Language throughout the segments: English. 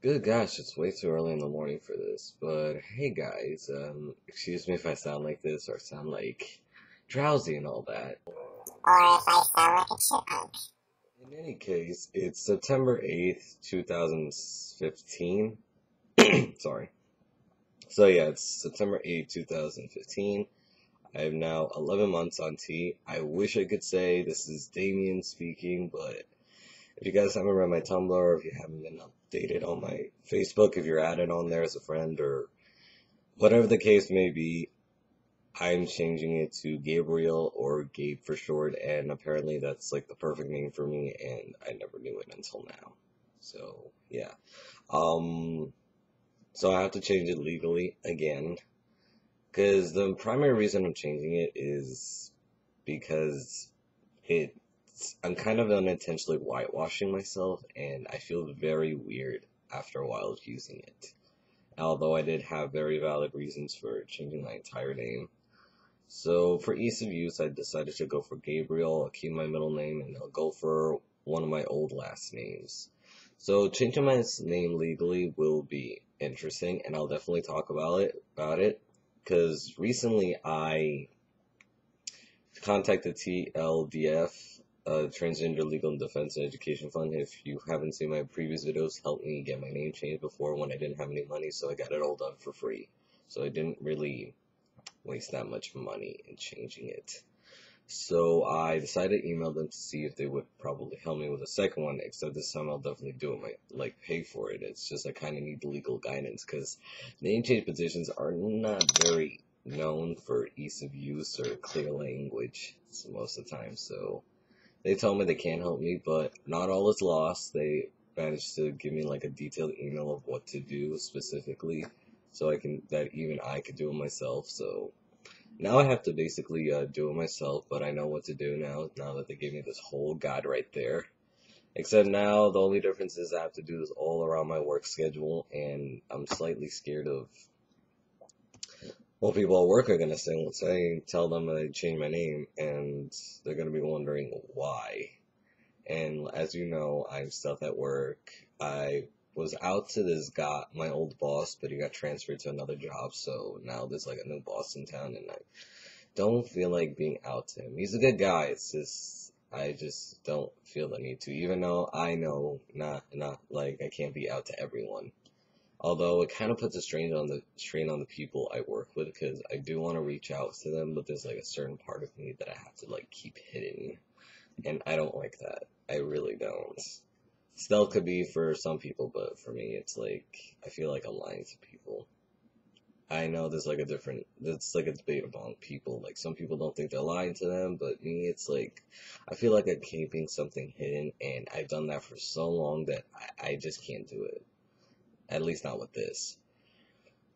Good gosh, it's way too early in the morning for this. But hey guys, excuse me if I sound like this or sound like drowsy and all that. Or if I sound like a chipmunk. In any case, it's September 8th, 2015. Sorry. So yeah, it's September 8th, 2015. I have now 11 months on T. I wish I could say this is Damien speaking, but if you guys haven't read my Tumblr, if you haven't been updated on my Facebook, if you're added on there as a friend or whatever the case may be, I'm changing it to Gabriel or Gabe for short, and apparently that's like the perfect name for me, and I never knew it until now. So, yeah. Um, so I have to change it legally again, because the primary reason I'm changing it is because I'm kind of unintentionally whitewashing myself, and I feel very weird after a while of using it. Although I did have very valid reasons for changing my entire name. So for ease of use, I decided to go for Gabriel. I'll keep my middle name and I'll go for one of my old last names. So changing my name legally will be interesting, and I'll definitely talk about it, because recently I contacted TLDF, Transgender Legal and Defense and Education Fund. If you haven't seen my previous videos, helped me get my name changed before when I didn't have any money, so I got it all done for free. So I didn't really waste that much money in changing it. So I decided to email them to see if they would probably help me with a second one, except this time I'll definitely do it, like pay for it. It's just I kind of need legal guidance because name change petitions are not very known for ease of use or clear language most of the time. So they told me they can't help me, but not all is lost. They managed to give me like a detailed email of what to do specifically, so that even I could do it myself. So now I have to basically do it myself, but I know what to do now that they gave me this whole guide right there. Except now the only difference is I have to do this all around my work schedule, and I'm slightly scared of what people at work are gonna say once I tell them I changed my name, and they're gonna be wondering why. And as you know, I'm stuck at work. I was out to this guy, my old boss, but he got transferred to another job, so now there's like a new boss in town, and I don't feel like being out to him. He's a good guy. It's just I just don't feel the need to, even though I know not like I can't be out to everyone. Although it kind of puts a strain on the people I work with because I do want to reach out to them, but there's like a certain part of me that I have to like keep hidden, and I don't like that. I really don't. Stealth could be for some people, but for me, it's like I feel like I'm lying to people. I know there's like a debate among people. Like some people don't think they're lying to them, but me, it's like I feel like I'm keeping something hidden, and I've done that for so long that I just can't do it. At least not with this.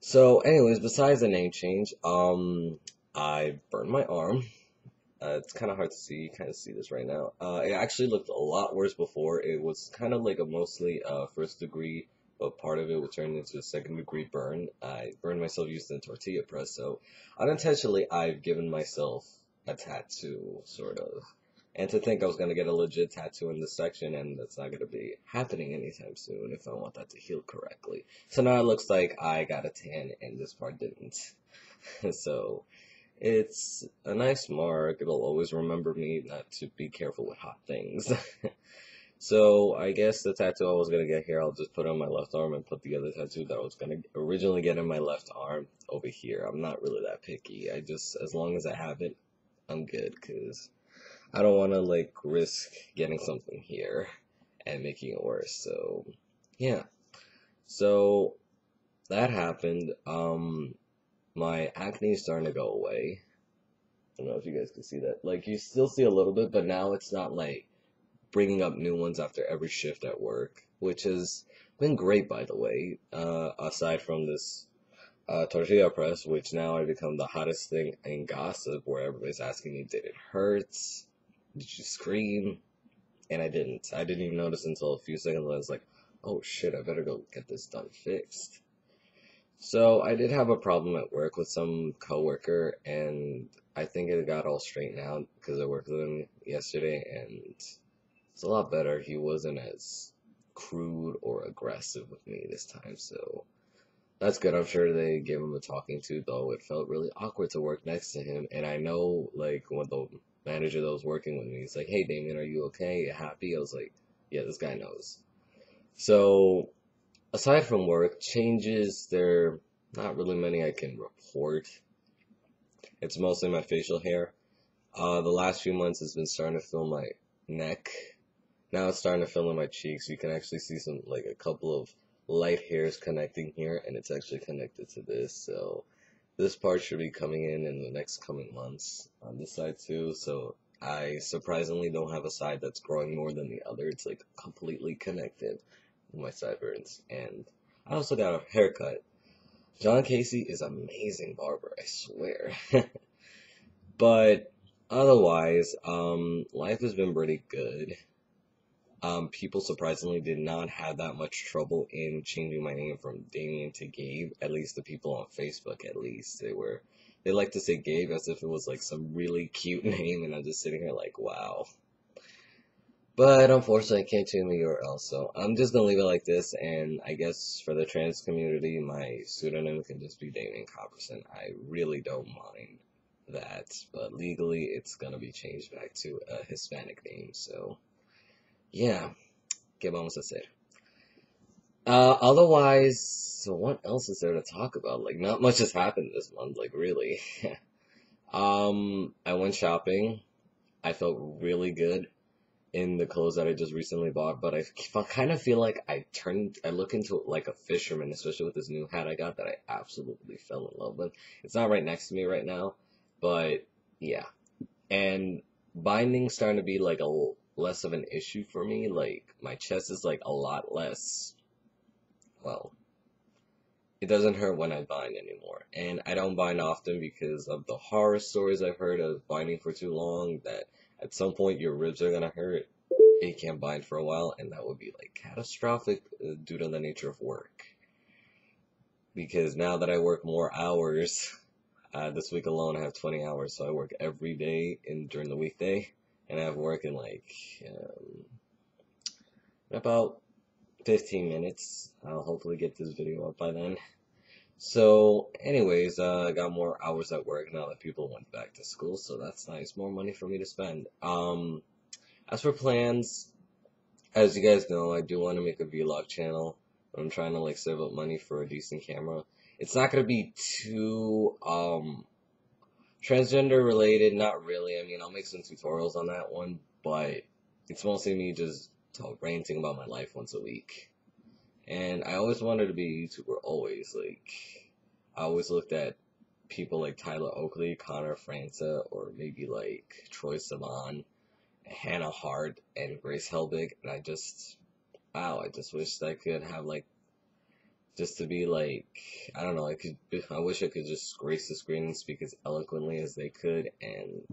So, anyways, besides the name change, I burned my arm. It's kind of hard to see. You kind of see this right now. It actually looked a lot worse before. It was kind of like a mostly first degree, but part of it would turn into a second degree burn. I burned myself using a tortilla press, so unintentionally I've given myself a tattoo, sort of. And to think I was gonna get a legit tattoo in this section, and that's not gonna be happening anytime soon if I want that to heal correctly. So now it looks like I got a tan, and this part didn't. So. It's a nice mark. It'll always remember me not to be careful with hot things. So I guess the tattoo I was gonna get here, I'll just put on my left arm and put the other tattoo that I was gonna originally get in my left arm over here. I'm not really that picky. As long as I have it, I'm good, cause I don't want to like risk getting something here and making it worse. So yeah. So that happened. My acne is starting to go away. I don't know if you guys can see that. Like, you still see a little bit, but now it's not like bringing up new ones after every shift at work, which has been great, by the way. Aside from this tortilla press, which now I become the hottest thing in gossip, where everybody's asking me, did it hurt? Did you scream? And I didn't. I didn't even notice until a few seconds. I was like, oh shit, I better go get this done fixed. So I did have a problem at work with some coworker, and I think it got all straightened out because I worked with him yesterday, and it's a lot better. He wasn't as crude or aggressive with me this time, so that's good. I'm sure they gave him a talking to, though it felt really awkward to work next to him. And I know, like, when the manager that was working with me, he's like, "Hey, Damien, are you okay? You happy?" I was like, "Yeah, this guy knows." So, aside from work changes, there not really many I can report. It's mostly my facial hair. The last few months it's been starting to fill my neck. Now it's starting to fill in my cheeks. You can actually see some, like, a couple of light hairs connecting here, and it's actually connected to this. So this part should be coming in the next coming months on this side too. So I surprisingly don't have a side that's growing more than the other. It's like completely connected with my sideburns. And I also got a haircut. John Casey is an amazing barber, I swear. But otherwise, life has been pretty good. People surprisingly did not have that much trouble in changing my name from Damien to Gabe. At least the people on Facebook, at least they like to say Gabe as if it was like some really cute name, and I'm just sitting here like, wow. But unfortunately, I can't change my URL, so I'm just gonna leave it like this. And I guess for the trans community, my pseudonym can just be Damien Copperson. I really don't mind that, but legally, it's gonna be changed back to a Hispanic name. So yeah. ¿Qué vamos a hacer? Otherwise, so what else is there to talk about? Like, not much has happened this month, like, really. I went shopping. I felt really good in the clothes that I just recently bought, but I kind of feel like I look into it like a fisherman, especially with this new hat I got that I absolutely fell in love with. It's not right next to me right now, but yeah. And binding's starting to be like less of an issue for me. Like, my chest is like a lot less, well, it doesn't hurt when I bind anymore. And I don't bind often because of the horror stories I've heard of binding for too long, that at some point your ribs are gonna hurt. You can't bind for a while, and that would be like catastrophic due to the nature of work. Because now that I work more hours, this week alone I have 20 hours, so I work every day during the weekday, and I have work in like about 15 minutes. I'll hopefully get this video up by then. So, anyways, I got more hours at work now that people went back to school, so that's nice. More money for me to spend. As for plans, as you guys know, I do want to make a vlog channel. I'm trying to like save up money for a decent camera. It's not gonna be too transgender related, not really. I mean, I'll make some tutorials on that one, but it's mostly me just ranting about my life once a week. And I always wanted to be a YouTuber, always. Like, I always looked at people like Tyler Oakley, Connor Franza, or maybe like Troy Sivan, Hannah Hart, and Grace Helbig, and wow, I just wish that I could have like, just to be like, I don't know, I wish I could just grace the screen and speak as eloquently as they could, and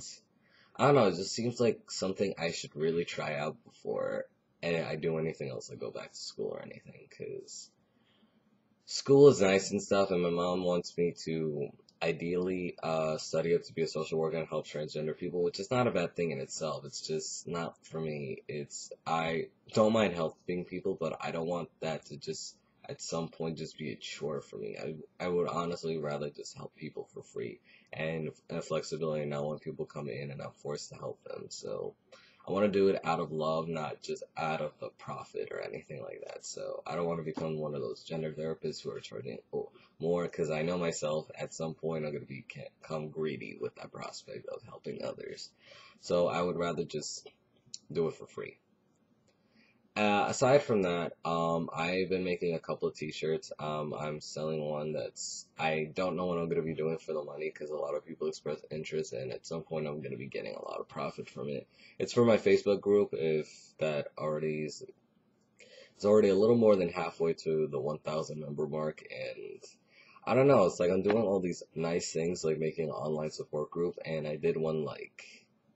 I don't know, it just seems like something I should really try out before I do anything else, like go back to school or anything, because school is nice and stuff, and my mom wants me to ideally study up to be a social worker and help transgender people, which is not a bad thing in itself. It's just not for me. I don't mind helping people, but I don't want that to just at some point just be a chore for me. I would honestly rather just help people for free and flexibility, and not want people coming in and I'm forced to help them. So I want to do it out of love, not just out of a profit or anything like that. So I don't want to become one of those gender therapists who are charging more, because I know myself at some point I'm going to become greedy with that prospect of helping others. So I would rather just do it for free. Aside from that, I've been making a couple of t-shirts. I'm selling one I don't know what I'm going to be doing for the money, because a lot of people express interest, and at some point I'm going to be getting a lot of profit from it. It's for my Facebook group, if that already is, it's already a little more than halfway to the 1,000 member mark, and I don't know, it's like I'm doing all these nice things, like making an online support group, and I did one like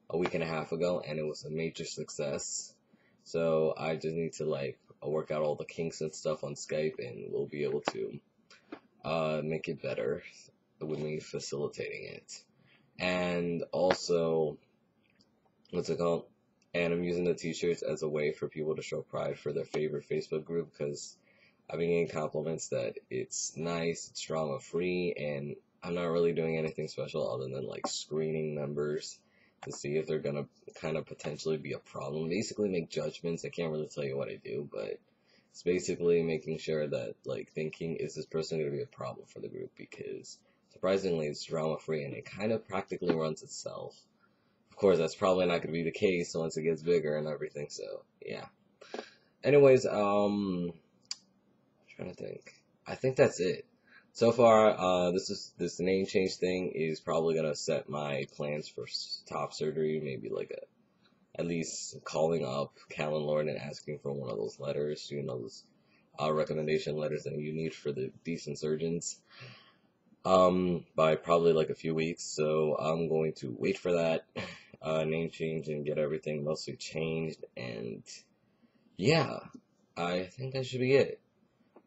a week and a half ago, and it was a major success. So I just need to like work out all the kinks and stuff on Skype, and we'll be able to make it better with me facilitating it. And also, what's it called? and I'm using the t-shirts as a way for people to show pride for their favorite Facebook group, because I've been getting compliments that it's nice, it's drama-free, and I'm not really doing anything special other than like screening members to see if they're gonna kind of potentially be a problem. Basically make judgments. I can't really tell you what I do, but it's basically making sure that, like, thinking, is this person gonna be a problem for the group? Because surprisingly it's drama-free and it kind of practically runs itself. Of course, that's probably not gonna be the case once it gets bigger and everything, so yeah. Anyways, trying to think. I think that's it. So far, this name change thing is probably gonna set my plans for top surgery. Maybe like at least calling up Callan Lord and asking for one of those letters, those recommendation letters that you need for the decent surgeons. By probably like a few weeks. So I'm going to wait for that name change and get everything mostly changed. And yeah, I think that should be it.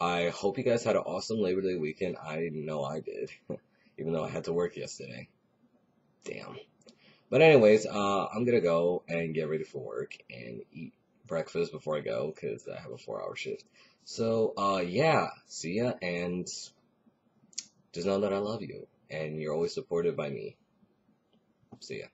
I hope you guys had an awesome Labor Day weekend. I know I did, even though I had to work yesterday. Damn. But anyways, I'm gonna go and get ready for work and eat breakfast before I go, because I have a 4-hour shift. So, yeah, see ya, and just know that I love you, and you're always supported by me. See ya.